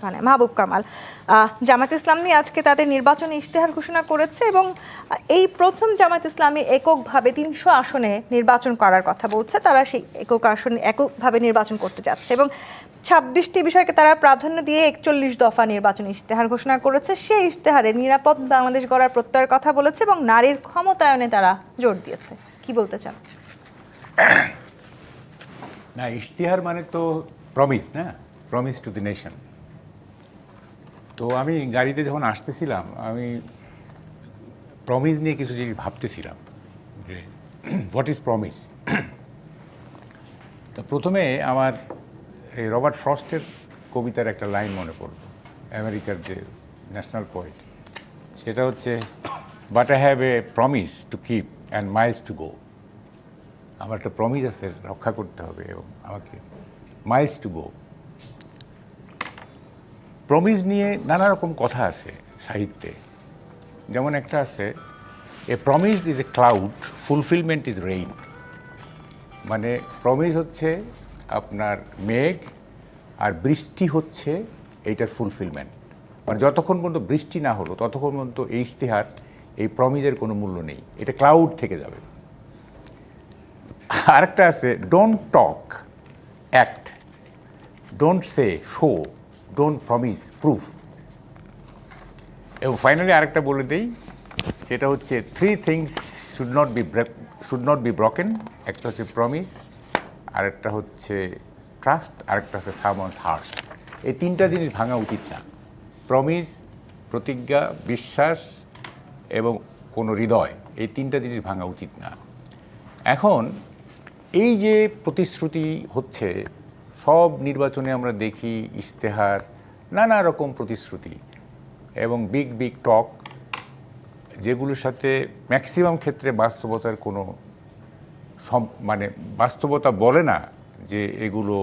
মাহবুব কামাল, জামায়াত ইসলামী আজকে তাদের নির্বাচনী ইশতেহার ঘোষণা করেছে এবং এই প্রথম জামায়াত ইসলামী এককভাবে ৩০০ আসনে নির্বাচন করার কথা বলছে। তারা সেই এককভাবে নির্বাচন করতে যাচ্ছে এবং ২৬টি বিষয়কে তারা প্রাধান্য দিয়ে ৪১ দফা নির্বাচনী ইশতেহার ঘোষণা করেছে। সেই ইশতেহারে নিরাপদ বাংলাদেশ গড়ার প্রত্যয়ের কথা বলেছে এবং নারীর ক্ষমতায়নে তারা জোর দিয়েছে। কি বলতে চান? না, ইশতেহার মানে তো প্রমিস, না? Promise to the nation. তো আমি গাড়িতে যখন আসতেছিলাম, আমি প্রমিস নিয়ে কিছু জিনিস ভাবতেছিলাম যে হোয়াট ইজ প্রমিস। তো প্রথমে আমার এই রবার্ট ফ্রস্টের কবিতার একটা লাইন মনে পড়ল, আমেরিকার যে ন্যাশনাল পোয়েট, সেটা হচ্ছে but I have a promise to keep and Miles to go. আমার একটা প্রমিস আছে, রক্ষা করতে হবে এবং আমাকে মাইলস টু গো। প্রমিস নিয়ে নানা রকম কথা আছে সাহিত্যে। যেমন একটা আছে, a promise is a cloud, fulfilment is rain. মানে প্রমিস হচ্ছে আপনার মেঘ আর বৃষ্টি হচ্ছে এইটার ফুলফিলমেন্ট। মানে যতক্ষণ পর্যন্ত বৃষ্টি না হলো ততক্ষণ পর্যন্ত এই ইশতেহার, এই প্রমিসের কোনো মূল্য নেই, এটা ক্লাউড থেকে যাবে। আরেকটা আছে, don't talk, act, don't say, show, don't promise, proof. এবং ফাইনালি আরেকটা বলে দেই, সেটা হচ্ছে three things should not be broken. একটা হচ্ছে প্রমিস, আরেকটা হচ্ছে ট্রাস্ট, আরেকটা হচ্ছে সামওয়ানস হার্ট। এই তিনটা জিনিস ভাঙা উচিত না। প্রমিস, প্রতিজ্ঞা, বিশ্বাস এবং কোনো হৃদয়, এই তিনটা জিনিস ভাঙা উচিত না। এখন এই যে প্রতিশ্রুতি হচ্ছে, সব নির্বাচনে আমরা দেখি ইশতেহার, নানা রকম প্রতিশ্রুতি এবং বিগ বিগ টক, যেগুলোর সাথে ম্যাক্সিমাম ক্ষেত্রে বাস্তবতার কোনো মানে বাস্তবতা বলে না যে এগুলো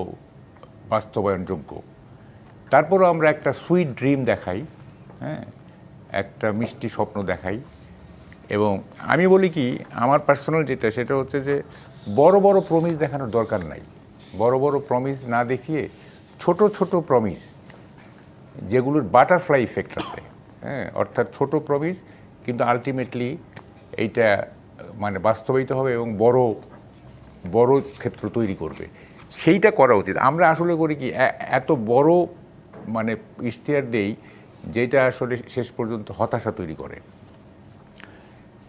বাস্তবায়নযোগ্য। তারপরও আমরা একটা সুইট ড্রিম দেখাই, হ্যাঁ, একটা মিষ্টি স্বপ্ন দেখাই। এবং আমি বলি কি, আমার পার্সোনাল যেটা, সেটা হচ্ছে যে বড় বড় প্রমিস দেখানোর দরকার নাই। বড় বড় প্রমিস না দেখিয়ে ছোট ছোট প্রমিস, যেগুলোর বাটারফ্লাই ইফেক্ট আছে, হ্যাঁ, অর্থাৎ ছোট প্রমিস কিন্তু আলটিমেটলি এইটা মানে বাস্তবায়িত হবে এবং বড় বড় ক্ষেত্র তৈরি করবে, সেইটা করা উচিত। আমরা আসলে করি কি, এত বড় মানে ইশতেহার দেই যেটা আসলে শেষ পর্যন্ত হতাশা তৈরি করে।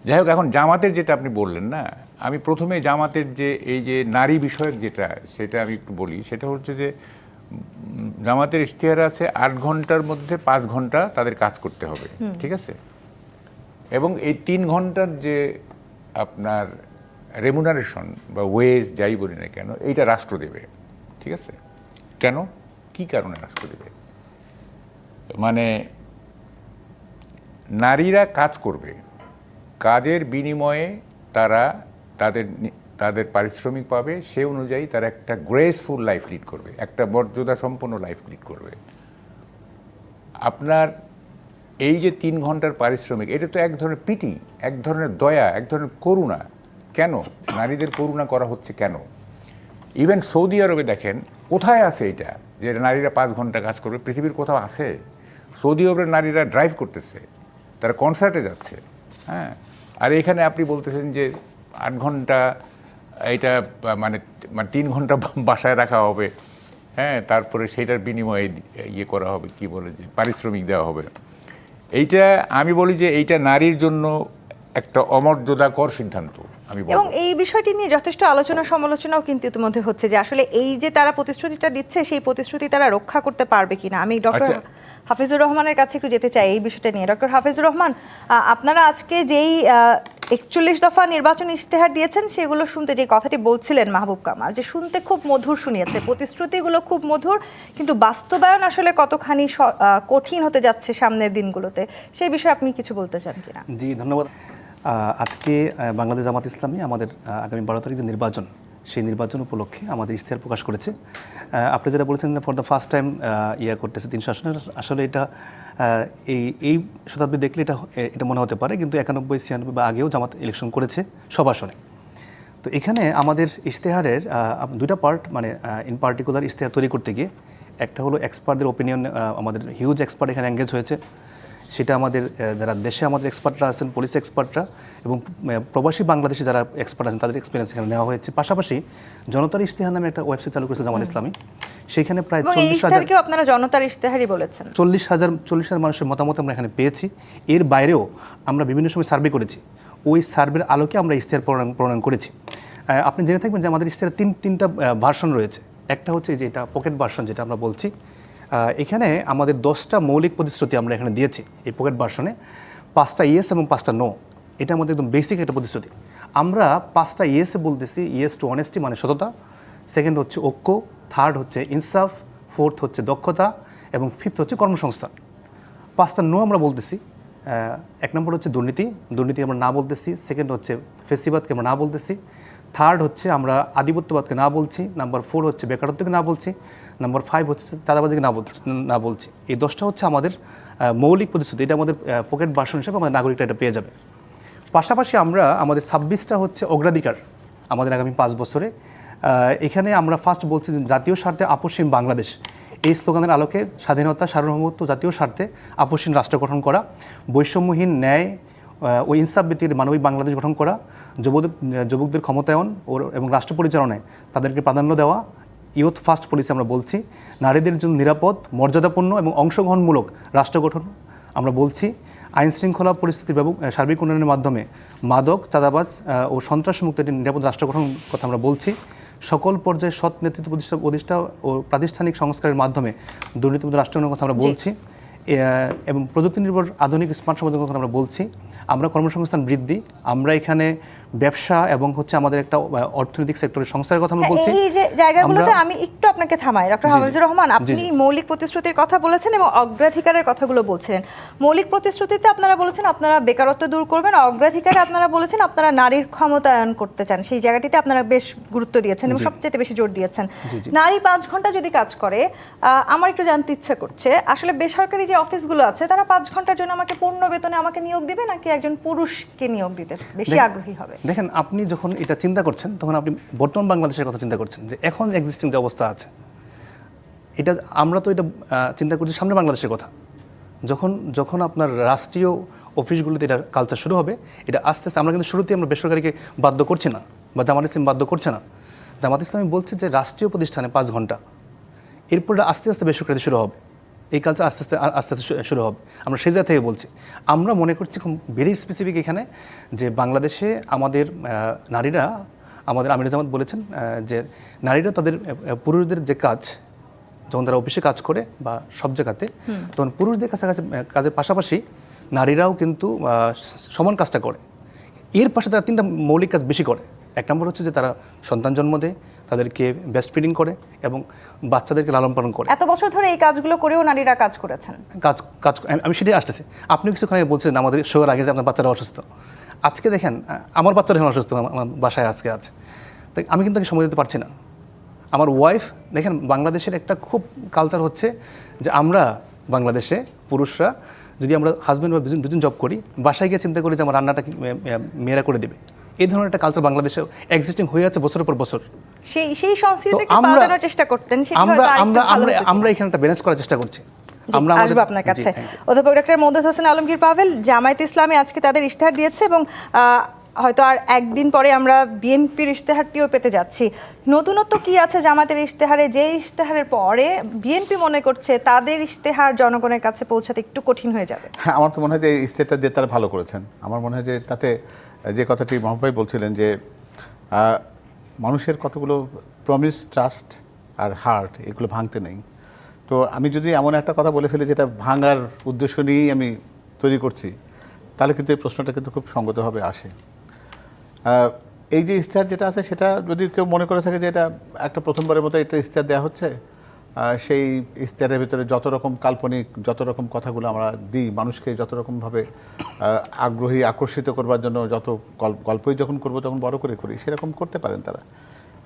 যাই হোক, এখন জামাতের যেটা আপনি বললেন না, আমি প্রথমে জামাতের যে এই যে নারী বিষয়ক যেটা, সেটা আমি একটু বলি। সেটা হচ্ছে যে জামাতের ইশতেহার আছে ৮ ঘন্টার মধ্যে ৫ ঘন্টা তাদের কাজ করতে হবে, ঠিক আছে? এবং এই ৩ ঘন্টার যে আপনার রেমুনারেশন বা ওয়েজ যাই বলি না কেন, এইটা রাষ্ট্র দেবে, ঠিক আছে? কেন, কি কারণে রাষ্ট্র দেবে? মানে নারীরা কাজ করবে, কাজের বিনিময়ে তারা তাদের পারিশ্রমিক পাবে, সে অনুযায়ী তারা একটা গ্রেসফুল লাইফ লিড করবে, একটা মর্যাদা সম্পন্ন লাইফ লিড করবে। আপনার এই যে ৩ ঘন্টার পারিশ্রমিক, এটা তো এক ধরনের পিটি, এক ধরনের দয়া, এক ধরনের করুণা। কেন নারীদের করুণা করা হচ্ছে কেন? ইভেন সৌদি আরবে দেখেন, কোথায় আছে এটা যে নারীরা ৫ ঘন্টা কাজ করবে? পৃথিবীর কোথাও আছে? সৌদি আরবের নারীরা ড্রাইভ করতেছে, তারা কনসার্টে যাচ্ছে, হ্যাঁ। আর এখানে আপনি বলতেছেন যে ৮ ঘন্টা, এইটা মানে ৩ ঘন্টা বাসায় রাখা হবে, হ্যাঁ, তারপরে সেইটার বিনিময়ে ইয়ে করা হবে, কি বলে যে পারিশ্রমিক দেওয়া হবে। এইটা আমি বলি যে এইটা নারীর জন্য একটা অমর্যাদাকর সিদ্ধান্ত। এবং এই বিষয়টি নিয়ে যথেষ্ট আলোচনা সমালোচনাও কিন্তু ইতিমধ্যে হচ্ছে যে আসলে এই যে তারা প্রতিশ্রুতিটা দিচ্ছে, সেই প্রতিশ্রুতি তারা রক্ষা করতে পারবে কিনা। আমি ডক্টর হাফিজুর রহমানের কাছে একটু যেতে চাই এই বিষয়টা নিয়ে। ডক্টর হাফিজুর রহমান, আপনারা আজকে যেই ৪১ দফা নির্বাচন ইশতেহার দিয়েছেন, সেগুলো শুনতে যে কথাটি বলছিলেন মাহবুব কামাল, যে শুনতে খুব মধুর শুনিয়েছে, প্রতিশ্রুতিগুলো খুব মধুর, কিন্তু বাস্তবায়ন আসলে কতখানি কঠিন হতে যাচ্ছে সামনের দিনগুলোতে, সেই বিষয়ে আপনি কিছু বলতে চান কিনা? জি, ধন্যবাদ। আজকে বাংলাদেশ জামাত ইসলামী আমাদের আগামী ১২ তারিখ যে নির্বাচন, সেই নির্বাচন উপলক্ষে আমাদের ইশতেহার প্রকাশ করেছে। আপনি যেটা বলেছেন ফর দ্য ফার্স্ট টাইম করতেছে ৩০০ আসনের, আসলে এটা এই শতাব্দী দেখলে এটা মনে হতে পারে, কিন্তু ৯১, ৯৬ বা আগেও জামাত ইলেকশন করেছে সব আসনে। তো এখানে আমাদের ইশতেহারের দুইটা পার্ট, মানে ইন পার্টিকুলার ইশতেহার তৈরি করতে গিয়ে একটা হলো এক্সপার্টদের ওপিনিয়ন, আমাদের হিউজ এক্সপার্ট এখানে এঙ্গেজ হয়েছে, সেটা আমাদের যারা দেশে আমাদের এক্সপার্টরা আছেন, পুলিশ এক্সপার্টরা এবং প্রবাসী বাংলাদেশি যারা এক্সপার্ট আছেন তাদের এক্সপিরিয়েন্স এখানে নেওয়া হয়েছে। পাশাপাশি জনতার ইশতেহার নামে একটা ওয়েবসাইট চালু করেছে জামাত ইসলামী, সেখানে প্রায় 40,000 আপনারা জনতার ইশতেহারই বলেছেন, 40,000 মানুষের মতামত আমরা এখানে পেয়েছি। এর বাইরেও আমরা বিভিন্ন সময় সার্ভে করেছি, ওই সার্ভের আলোকে আমরা ইশতেহার প্রণয়ন করেছি। আপনি জেনে থাকবেন যে আমাদের ইশতেহারের তিনটা ভার্সন রয়েছে। একটা হচ্ছে যে এটা পকেট ভার্সন যেটা আমরা বলছি, এখানে আমাদের 10টা মৌলিক প্রতিশ্রুতি আমরা এখানে দিয়েছি এই পকেট ভার্সনে, 5টা ইয়েস এবং 5টা নো। এটা আমাদের একদম বেসিক একটা প্রতিশ্রুতি। আমরা 5টা ইয়েসে বলতেছি ইয়েস টু অনেস্টি মানে সততা, সেকেন্ড হচ্ছে ঐক্য, থার্ড হচ্ছে ইনসাফ, ফোর্থ হচ্ছে দক্ষতা এবং ফিফথ হচ্ছে কর্মসংস্থান। 5টা নো আমরা বলতেছি, 1 নম্বর হচ্ছে দুর্নীতি আমরা না বলতেছি, সেকেন্ড হচ্ছে ফেসিবাদকে আমরা না বলতেছি, থার্ড হচ্ছে আমরা আধিপত্যবাদকে না বলছি, নাম্বার 4 হচ্ছে বেকারত্বকে না বলছি, নাম্বার 5 হচ্ছে চাঁদাবাজিকে না বলছি। এই 10টা হচ্ছে আমাদের মৌলিক প্রতিশ্রুতি। এটা আমাদের পকেট ভার্সন হিসেবে আমাদের নাগরিকরা এটা পেয়ে যাবে। পাশাপাশি আমরা আমাদের 26টা হচ্ছে অগ্রাধিকার আমাদের আগামী 5 বছরে। এখানে আমরা ফার্স্ট বলছি যে জাতীয় স্বার্থে আপসহীন বাংলাদেশ, এই স্লোগানের আলোকে স্বাধীনতা, সার্বভৌমত্ব, জাতীয় স্বার্থে আপসহীন রাষ্ট্র গঠন করা, বৈষম্যহীন ন্যায় ও ইনসাফ ভিত্তিক মানবিক বাংলাদেশ গঠন করা, যুবকদের ক্ষমতায়ন এবং রাষ্ট্র পরিচালনায় তাদেরকে প্রাধান্য দেওয়া, ইউথ ফার্স্ট পলিসি আমরা বলছি, নারীদের জন্য নিরাপদ, মর্যাদাপূর্ণ এবং অংশগ্রহণমূলক রাষ্ট্র গঠন আমরা বলছি, আইন শৃঙ্খলা পরিস্থিতির সার্বিক উন্নয়নের মাধ্যমে মাদক, চাঁদাবাজ ও সন্ত্রাসমুক্ত একটি নিরাপদ রাষ্ট্র গঠন কথা আমরা বলছি, সকল পর্যায়ে সৎ নেতৃত্ব প্রতিষ্ঠা ও প্রাতিষ্ঠানিক সংস্কারের মাধ্যমে দুর্নীতিমুক্ত রাষ্ট্র গঠনের কথা আমরা বলছি, এবং প্রযুক্তি নির্ভর আধুনিক স্মার্ট সমাজের কথা আমরা বলছি। আমরা কর্মসংস্থান বৃদ্ধি, আমরা এখানে ব্যবসা এবং হচ্ছে আমাদের একটা অর্থনৈতিক সেক্টরের সংস্কারের কথা আমরা বলছি। এই যে জায়গাগুলোতে আমি একটু আপনাকে থামাই, ডক্টর হাফিজুর রহমান, আপনি মৌলিক প্রতিশ্রুতির কথা বলেছেন এবং অগ্রাধিকারের কথাগুলো বলছিলেন। মৌলিক প্রতিশ্রুতিতে আপনারা বলেছেন আপনারা বেকারত্ব দূর করবেন, অগ্রাধিকারে আপনারা বলেছেন আপনারা নারীর ক্ষমতায়ন করতে চান, সেই জায়গাটিতে আপনারা বেশ গুরুত্ব দিয়েছেন এবং সবচেয়ে বেশি জোর দিয়েছেন। নারী 5 ঘন্টা যদি কাজ করে, আমার একটু জানতে ইচ্ছা করছে আসলে বেসরকারি যে অফিসগুলো আছে তারা 5 ঘন্টার জন্য আমাকে পূর্ণ বেতনে আমাকে নিয়োগ দিবে নাকি একজন পুরুষকে নিয়োগ দিতে বেশি আগ্রহী হবে? দেখেন, আপনি যখন এটা চিন্তা করছেন তখন আপনি বর্তমান বাংলাদেশের কথা চিন্তা করছেন, যে এখন এক্সিস্টিং যে অবস্থা আছে, এটা আমরা তো এটা চিন্তা করছি সামনে বাংলাদেশের কথা। যখন আপনার রাষ্ট্রীয় অফিসগুলোতে এটা কালচার শুরু হবে, এটা আস্তে আস্তে, আমরা কিন্তু শুরুতেই আমরা বেসরকারিকে বাধ্য করছি না বা জামাত ইসলাম বাধ্য করছে না। জামাত ইসলামী বলছে যে রাষ্ট্রীয় প্রতিষ্ঠানে 5 ঘন্টা, এরপর আস্তে আস্তে বেসরকারিতে শুরু হবে, এই কালচার আস্তে আস্তে শুরু হবে। আমরা সেই জায়গা থেকে বলছি। আমরা মনে করছি খুব ভেরি স্পেসিফিক এখানে যে বাংলাদেশে আমাদের নারীরা, আমাদের আমির জামাত বলেছেন যে নারীরা তাদের পুরুষদের যে কাজ, যখন তারা অফিসে কাজ করে বা সব জায়গাতে, তখন পুরুষদের কাছাকাছি কাজের পাশাপাশি নারীরাও কিন্তু সমান কাজটা করে। এর পাশে তারা 3টা মৌলিক কাজ বেশি করে। 1 নম্বর হচ্ছে যে তারা সন্তান জন্ম দেয়, তাদেরকে ব্রেস্ট ফিডিং করে এবং বাচ্চাদেরকে লালন পালন করে। এত বছর ধরে এই কাজগুলো করেও নারীরা কাজ করেছেন। আমি সেটাই আসতেছি। আপনি কিছুক্ষণ আগে বলছিলেন আমাদের শোয়ের আগে যে আপনার বাচ্চারা অসুস্থ। আজকে দেখেন আমার বাচ্চারা এখন অসুস্থ, আমার বাসায় আজকে আছে, তাই আমি কিন্তু সময় দিতে পারছি না। আমার ওয়াইফ, দেখেন বাংলাদেশের একটা খুব কালচার হচ্ছে যে আমরা বাংলাদেশে পুরুষরা যদি আমরা হাজব্যান্ড বা দুজন জব করি, বাসায় গিয়ে চিন্তা করি যে আমার রান্নাটা মেয়েরা করে দেবে। এই ধরনের একটা কালচার বাংলাদেশে এক্সিস্টিং হয়ে আছে বছরের পর বছর। সেই সংস্কৃতিকে পাল্টানোর চেষ্টা করতেন, আমরা এখানে একটা ব্যালেন্স করার চেষ্টা করছি। আমরা আসবো আপনার কাছে। অধ্যাপক ডক্টর মওদুদ হোসেন আলমগীর পাভেল, জামায়াতে ইসলামী আজকে তাদের ইশতেহার দিয়েছে এবং হয়তো আর একদিন পরে আমরা বিএনপির ইশতেহারটিও পেতে যাচ্ছি। নতুনত্ব কি আছে জামায়াতের ইশতেহারে, যে ইশতেহারের পরে বিএনপি মনে করছে তাদের ইশতেহার জনগণের কাছে পৌঁছাতে একটু কঠিন হয়ে যাবে? হ্যাঁ, আমার তো মনে হয় যে এই ইশতেহারটা দিয়ে তারা ভালো করেছেন। আমার মনে হয় যে তাতে যে কথাটি মোহাম্মদ ভাই বলছিলেন যে মানুষের কতগুলো প্রমিস, ট্রাস্ট আর হার্ট, এগুলো ভাঙতে নেই। তো আমি যদি এমন একটা কথা বলে ফেলি যেটা ভাঙার উদ্দেশ্য নিয়েই আমি তৈরি করছি, তাহলে কিন্তু এই প্রশ্নটা কিন্তু খুব সঙ্গতভাবে আসে। এই যে ইশতেহার যেটা আছে, সেটা যদি কেউ মনে করে থাকে যে এটা একটা প্রথমবারের মতো একটা ইশতেহার দেওয়া হচ্ছে, সেই ইশতেহারের ভিতরে যত রকম কাল্পনিক, যত রকম কথাগুলো আমরা দিই, মানুষকে যত রকমভাবে আগ্রহী, আকর্ষিত করবার জন্য যত গল্পই যখন করবো তখন বড় করে করি, সেরকম করতে পারেন তারা।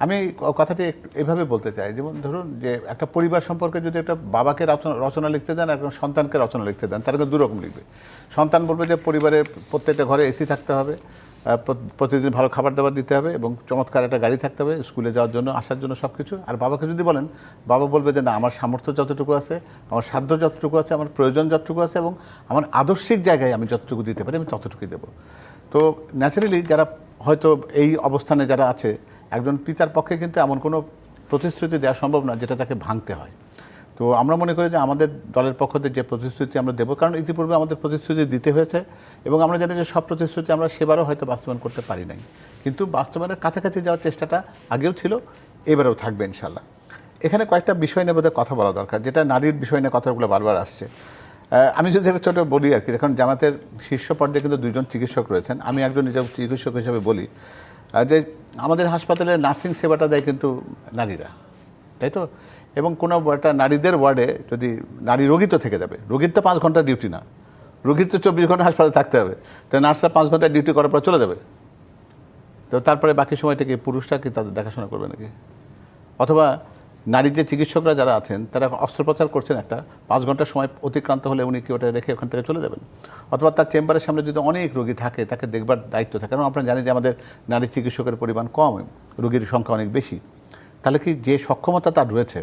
আমি কথাটি এভাবে বলতে চাই, যেমন ধরুন যে একটা পরিবার সম্পর্কে যদি একটা বাবাকে রচনা লিখতে দেন, একটা সন্তানকে রচনা লিখতে দেন, তারা কিন্তু দুরকম লিখবে। সন্তান বলবে যে পরিবারের প্রত্যেকটা ঘরে এসি থাকতে হবে, প্রতিদিন ভালো খাবার দাবার দিতে হবে এবং চমৎকার একটা গাড়ি থাকতে হবে স্কুলে যাওয়ার জন্য, আসার জন্য, সব কিছু। আর বাবাকে যদি বলেন, বাবা বলবে যে না, আমার সামর্থ্য যতটুকু আছে, আমার সাধ্য যতটুকু আছে, আমার প্রয়োজন যতটুকু আছে এবং আমার আদর্শিক জায়গায় আমি যতটুকু দিতে পারি আমি ততটুকুই দেবো। তো ন্যাচারালি যারা হয়তো এই অবস্থানে যারা আছে, একজন পিতার পক্ষে কিন্তু এমন কোনো প্রতিশ্রুতি দেওয়া সম্ভব না যেটা তাকে ভাঙতে হয়। তো আমরা মনে করি যে আমাদের দলের পক্ষ থেকে যে প্রতিশ্রুতি আমরা দেবো, কারণ ইতিপূর্বে আমাদের প্রতিশ্রুতি দিতে হয়েছে এবং আমরা জানি যে সব প্রতিশ্রুতি আমরা সেবারও হয়তো বাস্তবায়ন করতে পারি নাই, কিন্তু বাস্তবায়নের কাছাকাছি যাওয়ার চেষ্টাটা আগেও ছিল, এবারেও থাকবে ইনশাল্লাহ। এখানে কয়েকটা বিষয় নিয়ে বোধহয় কথা বলা দরকার, যেটা নারীর বিষয় নিয়ে কথাগুলো বারবার আসছে। আমি যদি একটা ছোটো বলি আর কি, এখন জামাতের শীর্ষ পর্যায়ে কিন্তু 2জন চিকিৎসক রয়েছেন। আমি একজন নিজে চিকিৎসক হিসেবে বলি যে আমাদের হাসপাতালে নার্সিং সেবাটা দেয় কিন্তু নারীরা, তাই তো? এবং কোনো একটা নারীদের ওয়ার্ডে যদি নারী রোগী তো থেকে যাবে, রোগীর তো 5 ঘন্টা ডিউটি না, রোগীর তো 24 ঘন্টা হাসপাতালে থাকতে হবে, তো নার্সরা 5 ঘন্টা ডিউটি করার পর চলে যাবে, তো তারপরে বাকি সময়টা কি পুরুষরা কি তাদের দেখাশোনা করবে নাকি? অথবা নারীর যে চিকিৎসকরা যারা আছেন তারা অস্ত্রোপচার করছেন, একটা 5 ঘন্টা সময় অতিক্রান্ত হলে উনি কি ওটা রেখে ওখান থেকে চলে যাবেন? অথবা তার চেম্বারের সামনে যদি অনেক রোগী থাকে, তাকে দেখবার দায়িত্ব থাকে, কারণ আপনারা জানেন যে আমাদের নারী চিকিৎসকের পরিমাণ কম, রোগীর সংখ্যা অনেক বেশি। তাহলে কি যে সক্ষমতা তার রয়েছে,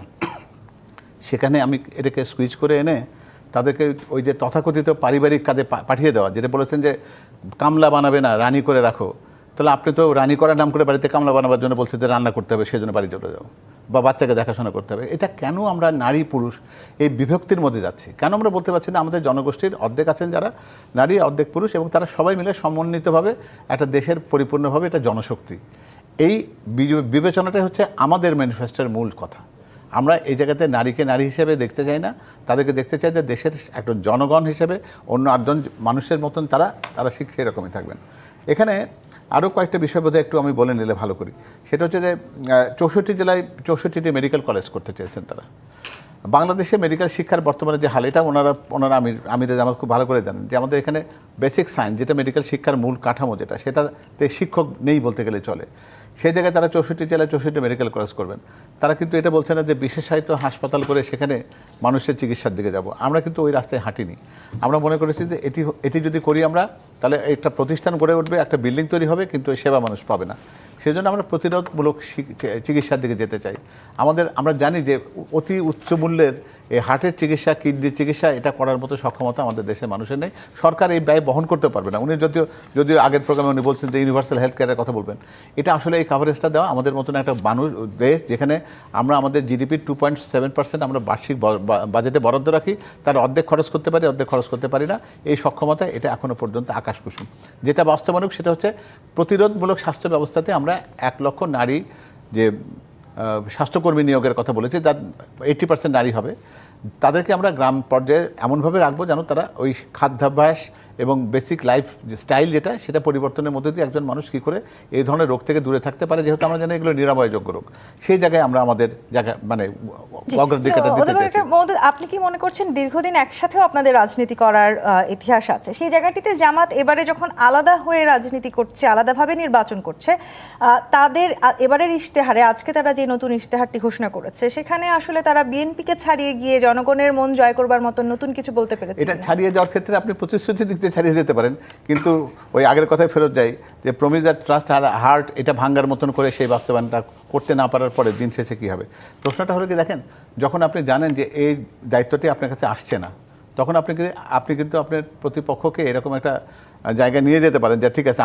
সেখানে আমি এটাকে সুইচ করে এনে তাদেরকে ওই যে তথাকথিত পারিবারিক কাজে পাঠিয়ে দেওয়া, যেটা বলেছেন যে কামলা বানাবে না, রানী করে রাখো, তাহলে আপনি তো রানী করার নাম করে বাড়িতে কামলা বানাবার জন্য বলছেন যে রান্না করতে হবে, সেজন্য বাড়ি চলে যাও, বা বাচ্চাকে দেখাশোনা করতে হবে। এটা কেন আমরা নারী পুরুষ এই বিভক্তির মধ্যে যাচ্ছি? কেন আমরা বলতে পারছি না আমাদের জনগোষ্ঠীর অর্ধেক আছেন যারা নারী, অর্ধেক পুরুষ, এবং তারা সবাই মিলে সমন্বিতভাবে একটা দেশের পরিপূর্ণভাবে এটা জনশক্তি। এই বিবেচনাটাই হচ্ছে আমাদের ম্যানিফেস্টোর মূল কথা। আমরা এই জায়গাতে নারীকে নারী হিসেবে দেখতে চাই না, তাদেরকে দেখতে চাই যে দেশের একজন জনগণ হিসেবে, অন্য 8জন মানুষের মতন তারা ঠিক সেই রকমই থাকবেন। এখানে আরও কয়েকটা বিষয় বোধহয় একটু আমি বলে নিলে ভালো করি। সেটা হচ্ছে যে 64 জেলায় 64টি মেডিকেল কলেজ করতে চেয়েছেন তারা। বাংলাদেশে মেডিকেল শিক্ষার বর্তমানে যে হাল, এটা ওনারা আমির জামাত খুব ভালো করে জানেন যে আমাদের এখানে বেসিক সায়েন্স, যেটা মেডিকেল শিক্ষার মূল কাঠামো, সেটাতে শিক্ষক নেই বলতে গেলে চলে। সেই জায়গায় তারা 64 জেলায় 64 মেডিকেল কলেজ করবেন। তারা কিন্তু এটা বলছে না যে বিশেষায়িত হাসপাতাল করে সেখানে মানুষের চিকিৎসার দিকে যাব। আমরা কিন্তু ওই রাস্তায় হাঁটিনি। আমরা মনে করেছি যে এটি যদি করি আমরা, তাহলে একটা প্রতিষ্ঠান গড়ে উঠবে, একটা বিল্ডিং তৈরি হবে, কিন্তু ওই সেবা মানুষ পাবে না। সেই জন্য আমরা প্রতিরোধমূলক চিকিৎসার দিকে যেতে চাই। আমরা জানি যে অতি উচ্চ মূল্যের এই হার্টের চিকিৎসা, কিডনির চিকিৎসা, এটা করার মতো সক্ষমতা আমাদের দেশের মানুষের নেই। সরকার এই ব্যয় বহন করতে পারবে না। উনি যদিও আগের প্রোগ্রামে উনি বলছেন যে ইউনিভার্সাল হেলথ কেয়ারের কথা বলবেন, এটা আসলে এই কাভারেজটা দেওয়া আমাদের মতন একটা দেশ যেখানে আমরা আমাদের জিডিপির 2.7% আমরা বার্ষিক বাজেটে বরাদ্দ রাখি, তার অর্ধেক খরচ করতে পারি, অর্ধেক খরচ করতে পারি না। এই সক্ষমতা এটা এখনও পর্যন্ত আকাশকুসুম। যেটা বাস্তবায়ন সেটা হচ্ছে প্রতিরোধমূলক স্বাস্থ্য ব্যবস্থাতে আমরা 1 লক্ষ নারী যে স্বাস্থ্যকর্মী নিয়োগের কথা বলেছি, তার 80% নারী হবে। তাদেরকে আমরা গ্রাম পর্যায়ে এমনভাবে রাখবো যেন তারা ওই খাদ্যাভ্যাস এবং বেসিক লাইফ স্টাইল সেটা পরিবর্তনের মধ্যে দিয়ে একজন মানুষ কী করে এই ধরনের রোগ থেকে দূরে থাকতে পারে, যেহেতু আমরা জানি এগুলো নিরাময়যোগ্য রোগ, সেই জায়গায় আমরা আমাদের জায়গা মানে অগ্রাধিকারটা দিতে চাইছি। আপনি কি মনে করছেন দীর্ঘদিন একসাথেও আপনাদের রাজনীতি করার ইতিহাস আছে, সেই জায়গাটিতে জামাত এবারে যখন আলাদা হয়ে রাজনীতি করছে, আলাদাভাবে নির্বাচন করছে, তাদের এবারের ইশতেহারে আজকে তারা যে নতুন ইশতেহারটি ঘোষণা করেছে, সেখানে আসলে তারা বিএনপিকে ছাড়িয়ে গিয়ে জনগণের মন জয় করবার মতো নতুন কিছু বলতে পেরেছে? এটা ছাড়িয়ে যাওয়ার ক্ষেত্রে আপনি প্রতিশ্রুতি দিক দিয়ে ছাড়িয়ে যেতে পারেন, কিন্তু ওই আগের কথায় ফেরত যাই যে প্রমিস আর ট্রাস্ট আর হার্ট, এটা ভাঙ্গার মতন করে সেই বাস্তবায়নটা করতে না পারার পরে দিন শেষে কী হবে? প্রশ্নটা হলো কি, দেখেন, যখন আপনি জানেন যে এই দায়িত্বটি আপনার কাছে আসছে না, তখন আপনি কিন্তু আপনার প্রতিপক্ষকে এরকম একটা জায়গায় নিয়ে যেতে পারেন যে ঠিক আছে,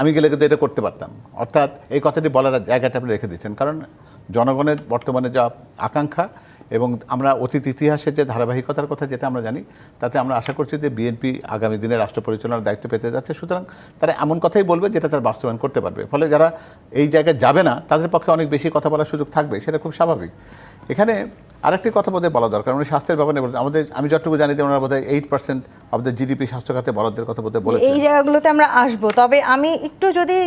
আমি গেলে কিন্তু এটা করতে পারতাম। অর্থাৎ এই কথাটি বলার জায়গাটা আপনি রেখে দিচ্ছেন, কারণ জনগণের বর্তমানে যা আকাঙ্ক্ষা এবং আমরা অতীত ইতিহাসের যে ধারাবাহিকতার কথা যেটা আমরা জানি, তাতে আমরা আশা করছি যে বিএনপি আগামী দিনে রাষ্ট্র পরিচালনার দায়িত্ব পেতে যাচ্ছে। সুতরাং তারা এমন কথাই বলবে যেটা তারা বাস্তবায়ন করতে পারবে। ফলে যারা এই জায়গায় যাবে না তাদের পক্ষে অনেক বেশি কথা বলার সুযোগ থাকবে, সেটা খুব স্বাভাবিক। এখানে আরেকটি কথা বোধহয় বলা দরকার, উনি স্বাস্থ্যের ব্যাপারে আমি যতটুকু জানি যে ওনারা বোধহয় 8% আমাদের জিডিপি স্বাস্থ্য খাতে বরাদ্দের কথা বলেছেন। এই জায়গাগুলোতে আমরা আসবো, তবে আমি একটু যদি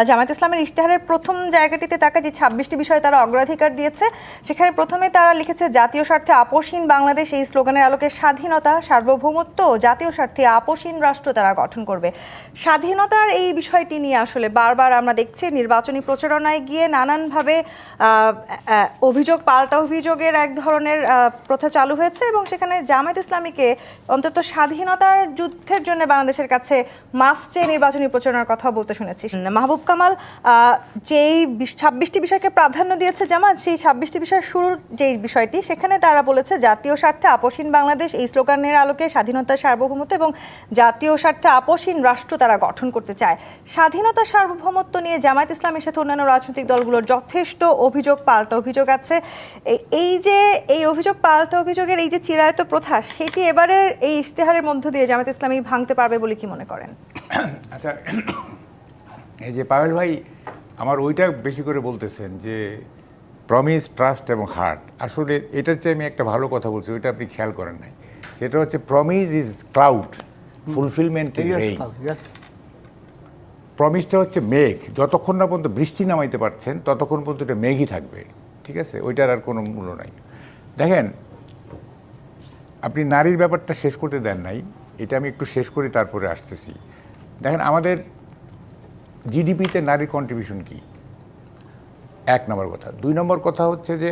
জামায়াত ইসলামের ইশতেহারের প্রথম জায়গাটিতে তাকাই, যে 26টি বিষয়ে তারা অগ্রাধিকার দিয়েছে, সেখানে প্রথমে তারা লিখেছে জাতীয় স্বার্থে আপোষহীন বাংলাদেশ। এই স্লোগানের আলোকে স্বাধীনতা, সার্বভৌমত্ব ও জাতীয় স্বার্থে আপোষহীন রাষ্ট্র তারা গঠন করবে। স্বাধীনতার এই বিষয়টি নিয়ে আসলে বারবার আমরা দেখছি নির্বাচনী প্রচারণায় গিয়ে নানানভাবে পাল্টা অভিযোগের এক ধরনের প্রথা চালু হয়েছে, এবং সেখানে জামায়াত ইসলামীকে অন্তত স্বাধীনতা স্বাধীনতার যুদ্ধের জন্য বাংলাদেশের কাছে মাফ চেয়ে নির্বাচনী প্রচারণার কথা বলতে শুনেছি। মাহবুব কামাল যেই 26টি বিষয়কে প্রাধান্য দিয়েছে জামাত, সেই 26টি বিষয়ের শুরুর যেই বিষয়টি, সেখানে তারা বলেছে জাতীয় স্বার্থে আপসীন বাংলাদেশ, এই স্লোগানের আলোকে স্বাধীনতার সার্বভৌমত্ব এবং জাতীয় স্বার্থে আপসীন রাষ্ট্র তারা গঠন করতে চায়। স্বাধীনতার সার্বভৌমত্ব নিয়ে জামায়াত ইসলামের সাথে অন্যান্য রাজনৈতিক দলগুলোর যথেষ্ট অভিযোগ, পাল্টা অভিযোগ আছে। এই যে এই অভিযোগ পাল্টা অভিযোগের এই যে চিরায়ত প্রথা, সেটি এবারের এই ইশতেহারের মধ্য দিয়ে জামায়াত ইসলামী ভাঙতে পারবে বলে কি মনে করেন? আচ্ছা, এই যে পায়েল ভাই আমার ওইটা বেশি করে বলতেছেন যে প্রমিস, ট্রাস্ট এবং হার্ট, আসলে এটার চেয়ে আমি একটা ভালো কথা বলছি, ওইটা আপনি খেয়াল করেন নাই। সেটা হচ্ছে promise is cloud, fulfilment is rain. প্রমিসটা হচ্ছে মেঘ, যতক্ষণ না পর্যন্ত বৃষ্টি নামাইতে পারছেন ততক্ষণ পর্যন্ত এটা মেঘই থাকবে, ঠিক আছে, ওইটার আর কোনো মূল্য নাই। দেখেন, আপনি নারীর ব্যাপারটা শেষ করতে দেন নাই, এটা আমি একটু শেষ করি তারপরে আসতেছি। দেখেন, আমাদের জিডিপিতে নারীর কন্ট্রিবিউশন কি, এক নম্বর কথা। দুই নম্বর কথা হচ্ছে যে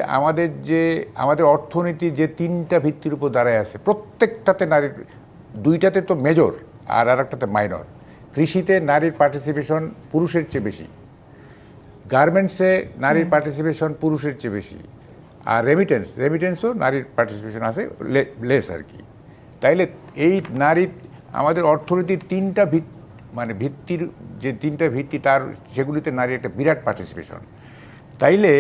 আমাদের অর্থনীতি যে তিনটা ভিত্তির উপর দাঁড়ায় আছে, প্রত্যেকটাতে নারীর, দুইটাতে তো মেজর আর একটাতে মাইনর। কৃষিতে নারীর পার্টিসিপেশন পুরুষের চেয়ে বেশি, গার্মেন্টসে নারীর পার্টিসিপেশন পুরুষের চেয়ে বেশি, আর রেমিটেন্সও নারীর পার্টিসিপেশন আছে লেস আর কি। তাইলে এই নারীর, আমাদের অর্থনীতির তিনটা ভিত্তির যে তিনটা ভিত্তি, তার সেগুলিতে নারীর একটা বিরাট পার্টিসিপেশন। তাইলে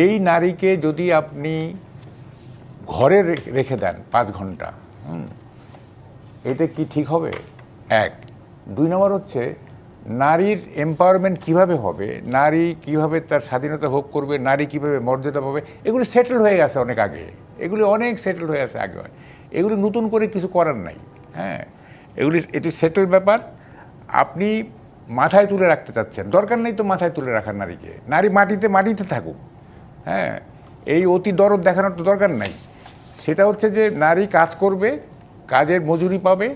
এই নারীকে যদি আপনি ঘরে রেখে দেন 5 ঘন্টা, এটা কি ঠিক হবে? এক। দুই নম্বর হচ্ছে নারীর এম্পাওয়ারমেন্ট কিভাবে হবে, নারী কিভাবে তার স্বাধীনতা ভোগ করবে, নারী কিভাবে মর্যাদা পাবে, এগুলি সেটেল হয়ে গেছে অনেক আগে, এগুলি অনেক সেটেল হয়ে গেছে আগে, এগুলি নতুন করে কিছু করার নাই। হ্যাঁ, এটি সেটেল ব্যাপার। আপনি মাথায় তুলে রাখতে চাচ্ছেন, দরকার নেই তো মাথায় তুলে রাখার নারীকে, নারী মাটিতে থাকুক। হ্যাঁ, এই অতি দরদ দেখানোর তো দরকার নাই। সেটা হচ্ছে যে নারী কাজ করবে, কাজের মজুরি পাবে,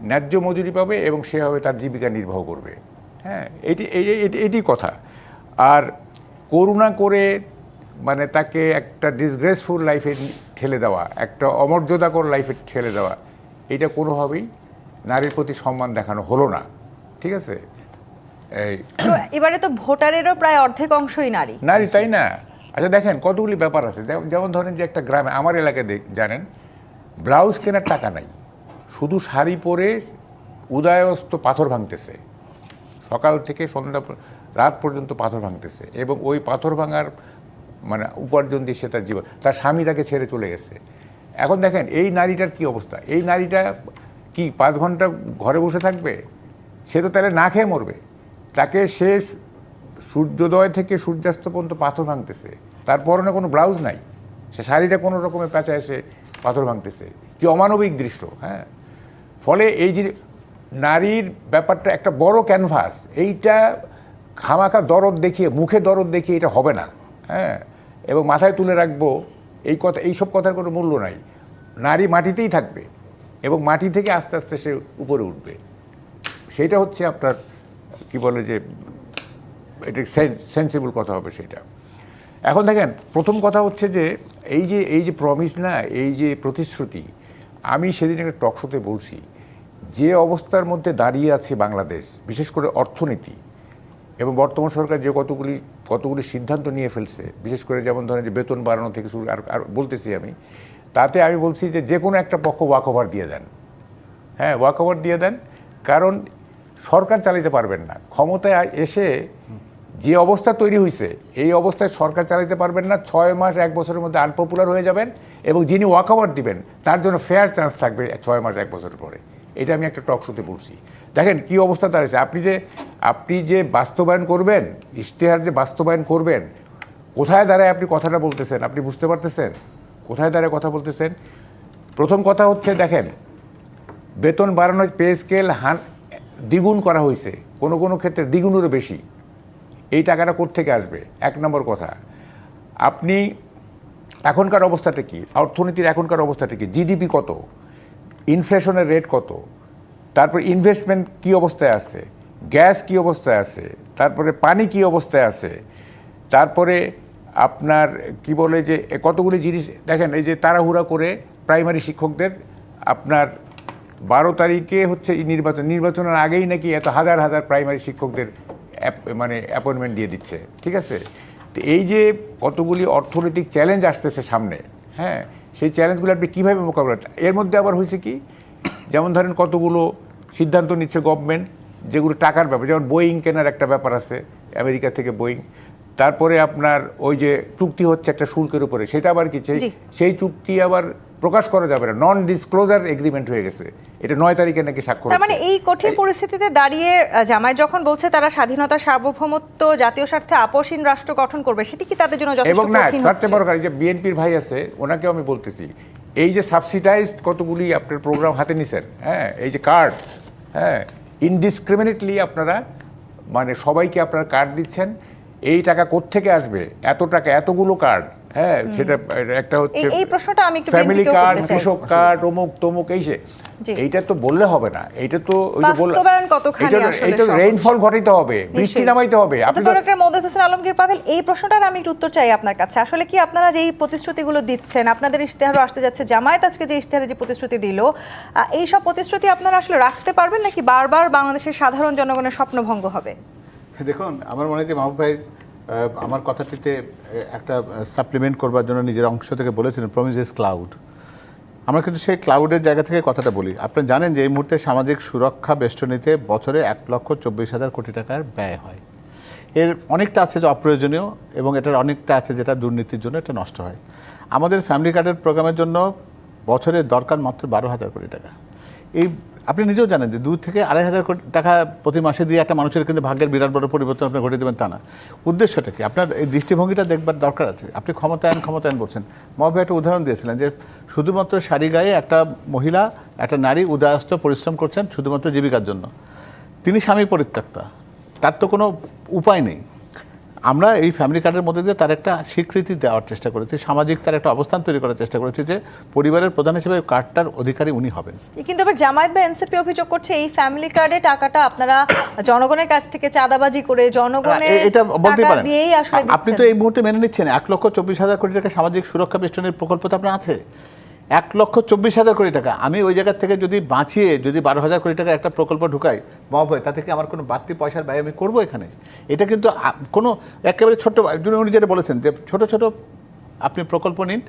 ন্যায্য মজুরি পাবে এবং সেভাবে তার জীবিকা নির্বাহ করবে। হ্যাঁ, এটি কথা। আর করুণা করে তাকে একটা ডিসগ্রেসফুল লাইফে ঠেলে দেওয়া, একটা অমর্যাদাকর লাইফে ঠেলে দেওয়া, এটা কোনোভাবেই নারীর প্রতি সম্মান দেখানো হলো না, ঠিক আছে। এবারে তো ভোটারেরও প্রায় অর্ধেক অংশই নারী, তাই না? আচ্ছা দেখেন, কতগুলি ব্যাপার আছে। যেমন ধরেন যে একটা গ্রামে, আমার এলাকায় জানেন, ব্লাউজ কেনার টাকা নাই, শুধু শাড়ি পরে উদয়স্ত পাথর ভাঙতেছে, সকাল থেকে সন্ধ্যা রাত পর্যন্ত পাথর ভাঙতেছে, এবং ওই পাথর ভাঙার উপার্জন দিয়ে সে তার জীবন, তার স্বামী তাকে ছেড়ে চলে গেছে। এখন দেখেন এই নারীটার কি অবস্থা, এই নারীটা কি 5 ঘন্টা ঘরে বসে থাকবে? সে তো তাহলে না খেয়ে মরবে। তাকে সে সূর্যোদয় থেকে সূর্যাস্ত পর্যন্ত পাথর ভাঙতেছে, তার পরনে কোনো ব্লাউজ নাই, সে শাড়িটা কোনো রকমের পেঁচায় সে পাথর ভাঙতেছে, কি অমানবিক দৃশ্য। হ্যাঁ, ফলে এই যে নারীর ব্যাপারটা একটা বড় ক্যানভাস, এইটা খামাখা দরদ দেখিয়ে, মুখে দরদ দেখিয়ে এটা হবে না। হ্যাঁ, এবং মাথায় তুলে রাখবো এইসব কথার কোনো মূল্য নাই। নারী মাটিতেই থাকবে এবং মাটি থেকে আস্তে আস্তে সে উপরে উঠবে, সেইটা হচ্ছে আপনার কি বলে যে এটা সেন্সিবল কথা হবে সেটা। এখন দেখেন, প্রথম কথা হচ্ছে যে এই যে প্রমিস না, এই যে প্রতিশ্রুতি, আমি সেদিন একটা টক শোতে বলছি, যে অবস্থার মধ্যে দাঁড়িয়ে আছে বাংলাদেশ, বিশেষ করে অর্থনীতি, এবং বর্তমান সরকার যে কতগুলি সিদ্ধান্ত নিয়ে ফেলছে, বিশেষ করে যেমন ধরেন যে বেতন বাড়ানো থেকে শুরু, আর বলতেছি আমি, তাতে আমি বলছি যে কোনো একটা পক্ষ ওয়াকওভার দিয়ে দেন। হ্যাঁ, ওয়াকওভার দিয়ে দেন, কারণ সরকার চালাতে পারবেন না, ক্ষমতায় এসে যে অবস্থা তৈরি হয়েছে, এই অবস্থায় সরকার চালাতে পারবেন না। 6 মাস 1 বছরের মধ্যে আনপপুলার হয়ে যাবেন, এবং যিনি ওয়াকওভার দিবেন তার জন্য ফেয়ার চান্স থাকবে 6 মাস 1 বছরের পরে। এটা আমি একটা টক শোতে বলছি। দেখেন কি অবস্থা দাঁড়িয়েছে। আপনি যে বাস্তবায়ন করবেন, ইশতেহার যে বাস্তবায়ন করবেন, কোথায় দাঁড়ায় আপনি কথাটা বলতেছেন, আপনি বুঝতে পারতেছেন কোথায় দাঁড়ায় কথা বলতেছেন? প্রথম কথা হচ্ছে, দেখেন, বেতন বাড়ানো, পে স্কেল দ্বিগুণ করা হয়েছে, কোনো ক্ষেত্রে দ্বিগুণেরও বেশি। এই টাকাটা কোত্থেকে আসবে? 1 নম্বর কথা। আপনি এখনকার অবস্থাটা কি, অর্থনীতির এখনকার অবস্থাটা কি, জিডিপি কত, ইনফ্লেশনের রেট কত, তারপর ইনভেস্টমেন্ট কি অবস্থায় আছে, গ্যাস কি অবস্থায় আছে, তারপরে পানি কি অবস্থায় আছে, তারপরে আপনার কি বলে যে কতগুলি জিনিস। দেখেন, এই যে তাড়াহুড়া করে প্রাইমারি শিক্ষকদের আপনার 12 তারিখে হচ্ছে এই নির্বাচনের আগেই নাকি এত হাজার হাজার প্রাইমারি শিক্ষকদের মানে অ্যাপয়েন্টমেন্ট দিয়ে দিচ্ছে, ঠিক আছে? তো এই যে কতগুলি অর্থনৈতিক চ্যালেঞ্জ আসতেছে সামনে, হ্যাঁ, সেই চ্যালেঞ্জগুলো আপনি কীভাবে মোকাবিলা, এর মধ্যে আবার হয়েছে কি, যেমন ধরেন কতগুলো সিদ্ধান্ত নিচ্ছে গভর্নমেন্ট যেগুলো টাকার ব্যাপার, যেমন বোয়িং কেনার একটা ব্যাপার আছে আমেরিকা থেকে বোয়িং, তারপরে আপনার ওই যে চুক্তি হচ্ছে একটা শুল্কের উপরে, সেটা আবার কি সেই চুক্তি আবার প্রকাশ করা যাবে না, নন ডিসক্লোজার এগ্রিমেন্ট হয়ে গেছে, এটা 9 তারিখে নাকি স্বাক্ষর। তার মানে এই কঠিন পরিস্থিতিতে দাঁড়িয়ে জামায়াত যখন বলছে তারা স্বাধীনতা, সার্বভৌমত্ব, জাতীয় স্বার্থে আপোষহীন রাষ্ট্র গঠন করবে, সেটি কি তাদের জন্য যথেষ্ট এবং না কঠিন সবচেয়ে বড় হচ্ছে? কারণ যে বিএনপির ভাই আছে ওনাকেও আমি বলতেছি, এই যে সাবসিডাইজড কতগুলি আপনার প্রোগ্রাম হাতে নিছেন, হ্যাঁ, এই যে কার্ড, হ্যাঁ, ইনডিসক্রিমিনেটলি আপনারা মানে সবাইকে আপনারা কার্ড দিচ্ছেন, এই টাকা কোত্থেকে আসবে, এত টাকা, এতগুলো কার্ড, হ্যাঁ, সেটা একটা হচ্ছে এই প্রশ্নটা আমি একটু ফ্যামিলি বিএনপিকেও কার্ড, করতে চাই। কৃষক কার্ড, অমুক তমুক, এই যে জি। এইটা তো বললে হবে না, এইটা তো ওই যে বললাম, বাস্তবায়ন কতখানি আসলে এইটা সহজ? রেইনফল ঘটাইতে হবে, বৃষ্টি নামাইতে হবে। আপনি তো ডক্টর মওদুদ হোসেন আলমগীর পাভেল, এই প্রশ্নটার আমি একটু উত্তর চাই আপনার কাছে। আসলে কি আপনারা যে এই প্রতিশ্রুতিগুলো দিচ্ছেন, আপনাদের ইশতেহারও আসতে যাচ্ছে, জামায়াত আজকে যে ইশতেহারে যে প্রতিশ্রুতি দিল, এই সব প্রতিশ্রুতি আপনারা আসলে রাখতে পারবেন নাকি বারবার বাংলাদেশের সাধারণ জনগণের স্বপ্নভঙ্গ হবে? দেখুন, আমার মনে হয় যে মাহবুব ভাই আমার কথাটিতে একটা সাপ্লিমেন্ট করবার জন্য নিজের অংশ থেকে বলেছিলেন প্রমিস ইজ ক্লাউড। আমরা কিন্তু সেই ক্লাউডের জায়গা থেকে কথাটা বলি। আপনি জানেন যে এই মুহূর্তে সামাজিক সুরক্ষা বেষ্টনীতে বছরে 1,24,000 কোটি টাকার ব্যয় হয়। এর অনেকটা আছে যে অপ্রয়োজনীয় এবং এটার অনেকটা আছে যেটা দুর্নীতির জন্য এটা নষ্ট হয়। আমাদের ফ্যামিলি কার্ডের প্রোগ্রামের জন্য বছরে দরকার মাত্র 12,000 কোটি টাকা। এই আপনি নিজেও জানেন যে 2 থেকে 2,500 কোটি টাকা প্রতি মাসে দিয়ে একটা মানুষের কিন্তু ভাগ্যের বিরাট বড় পরিবর্তন আপনি ঘটিয়ে দেবেন তা না। উদ্দেশ্যটা কি? আপনার এই দৃষ্টিভঙ্গিটা দেখবার দরকার আছে। আপনি ক্ষমতায়ন বলছেন। মহাবীর একটা উদাহরণ দিয়েছিলেন যে শুধুমাত্র শাড়ি গায়ে একটা মহিলা, একটা নারী উদয়াস্ত পরিশ্রম করছেন শুধুমাত্র জীবিকার জন্য। তিনি স্বামী পরিত্যক্তা, তার তো কোনো উপায় নেই। আমরা এই ফ্যামিলি কার্ডের মধ্যে দিয়ে তার একটা স্বীকৃতি দেওয়ার চেষ্টা করেছি, সামাজিক তার একটা অবস্থান তৈরি করার চেষ্টা করেছি যে পরিবারের প্রধান হিসেবে কার্ডটার অধিকারী উনি হবেন। কিন্তু আবার জামায়াত বা এনসিপি অভিযোগ করছে এই ফ্যামিলি কার্ডে টাকাটা আপনারা জনগণের কাছ থেকে চাঁদাবাজি করে জনগণের এটা বলতেই টাকা পারেন। দিয়েই আসলে আপনি তো এই মুহূর্তে মেনে নিচ্ছেন 1,24,000 কোটি টাকা সামাজিক সুরক্ষা বেষ্টনীর প্রকল্প তো আপনার আছে। 1,24,000 কোটি টাকা আমি ওই জায়গা থেকে যদি বাঁচিয়ে যদি 12,000 কোটি টাকা একটা প্রকল্প ঢুকাই মহাভয়, তাতে কি আমার কোনো বাড়তি পয়সার ব্যয় আমি করবো এখানে? এটা কিন্তু কোনো একেবারে ছোট্ট, উনি যেটা বলেছেন যে ছোট ছোট আপনি প্রকল্প নিন,